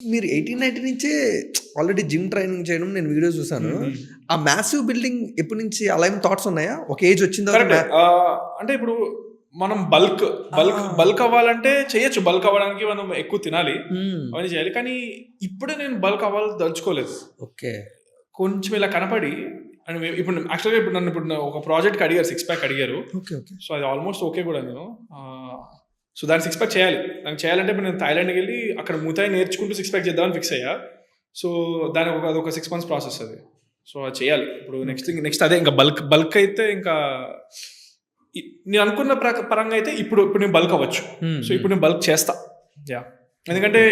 మీరు 1890 నుంచే already gym training చేయడం నేను వీడియో చూసాను. ఆ మ్యాసివ్ బిల్డింగ్ ఎప్పటి నుంచి అలా ఏమైనా థాట్స్ ఉన్నాయా? ఒక ఏజ్ వచ్చిన తర్వాత కరెక్టే. అంటే ఇప్పుడు మనం బల్క్ అవ్వాలంటే చేయొచ్చు. బల్క్ అవ్వడానికి మనం ఎక్కువ తినాలి. అవన్నీ చేయాలి. కానీ ఇప్పుడే నేను బల్క్ అవ్వాలని దలుచుకోలేదు. ఓకే. కొంచెం ఇలా కనపడి అండ్ ఇప్పుడు యాక్చువల్‌గా నన్ను ఒక ప్రాజెక్ట్‌కి అడిగారు. 6 ప్యాక్ అడిగారు. ఓకే. సో అది ఆల్మోస్ట్ ఓకే కూడా నేను. సో దాన్ని 6 ప్యాక్ చేయాలి. దాన్ని చేయాలంటే ఇప్పుడు నేను థాయిలాండ్‌కెళ్ళి అక్కడ ముతాయి నేర్చుకుంటూ 6 ప్యాక్ చేద్దామని ఫిక్స్ అయ్యా. సో దానికి అదొక 6 మంత్స్ ప్రాసెస్ అది. సో అది చేయాలి. ఇప్పుడు నెక్స్ట్ అదే ఇంకా బల్క్ అయితే ఇంకా నేను అనుకున్న పరంగా అయితే ఇప్పుడు నేను బల్క్ అవ్వచ్చు. సో ఇప్పుడు నేను బల్క్ చేస్తా. ఎందుకంటే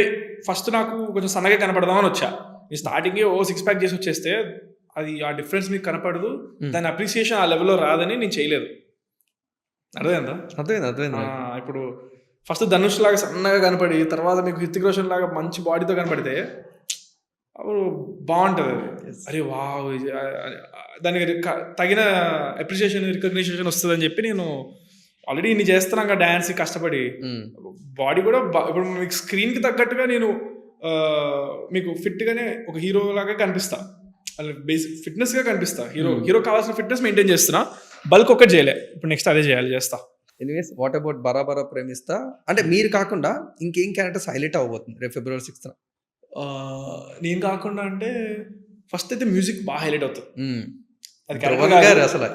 ఫస్ట్ నాకు కొంచెం సన్నగా కనపడదామని వచ్చా. నేను స్టార్టింగ్ 6 ప్యాక్ చేసి వచ్చేస్తే అది ఆ డిఫరెన్స్ మీకు కనపడదు. దాని అప్రిసియేషన్ ఆ లెవెల్లో రాదని నేను చేయలేదు. అర్థమైంది. ఇప్పుడు ఫస్ట్ ధనుష్ లాగా సన్నగా కనపడి తర్వాత మీకు హృతిక్ రోషన్ లాగా మంచి బాడీతో కనపడితే అప్పుడు బాగుంటుంది అది. అరే వావ్, దానికి తగిన అప్రిసియేషన్ రికగ్నిషన్ వస్తుందని చెప్పి నేను ఆల్రెడీ ఇన్ని చేస్తున్నాం కదా డాన్స్ కష్టపడి. బాడీ కూడా ఇప్పుడు మీకు స్క్రీన్కి తగ్గట్టుగా నేను మీకు ఫిట్గానే ఒక హీరో లాగా కనిపిస్తా. బేసిక్ ఫిట్నెస్గా కనిపిస్తా. హీరో కావాల్సిన ఫిట్నెస్ మెయింటైన్ చేస్తున్నా. బల్క్ ఒక్కటి చేయలే. ఇప్పుడు నెక్స్ట్ అదే చేస్తా. ఎనీవేస్ వాట్ అబౌట్ బరాబరా ప్రేమిస్తా అంటే మీరు కాకుండా ఇంకేం క్యారెక్టర్స్ హైలైట్ అవ్వబోతుంది రేపు February 6th? నేను కాకుండా అంటే ఫస్ట్ అయితే మ్యూజిక్ బాగా హైలైట్ అవుతుంది. అది అసలు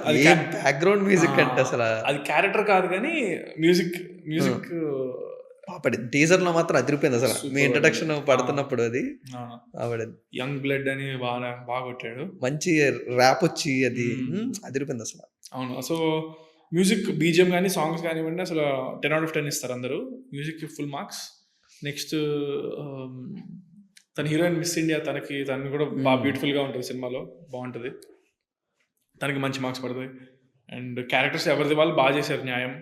బ్యాక్గ్రౌండ్ మ్యూజిక్ అంటే అసలు అది క్యారెక్టర్ కాదు కానీ మ్యూజిక్ టీజర్ లో మాత్రం అదిరిపోయింది అసలు. మీ ఇంట్రడక్షన్ పడుతున్నప్పుడు అది యంగ్ బ్లడ్ అని బాగా కొట్టాడు. మంచి ర్యాప్ వచ్చి అది అదిరిపోయింది అసలు. అవును. సో మ్యూజిక్ బీజిఎం కానీ సాంగ్స్ కానివ్వండి అసలు 10 out of 10 ఇస్తారు అందరూ. Music full marks. నెక్స్ట్ తన హీరోయిన్ మిస్ ఇండియా తనకి కూడా బాగా బ్యూటిఫుల్గా ఉంటుంది సినిమాలో. బాగుంటుంది. తనకి మంచి మార్క్స్ పడతాయి. అండ్ క్యారెక్టర్స్ ఎవరిది వాళ్ళు బాగా చేశారు న్యాయం.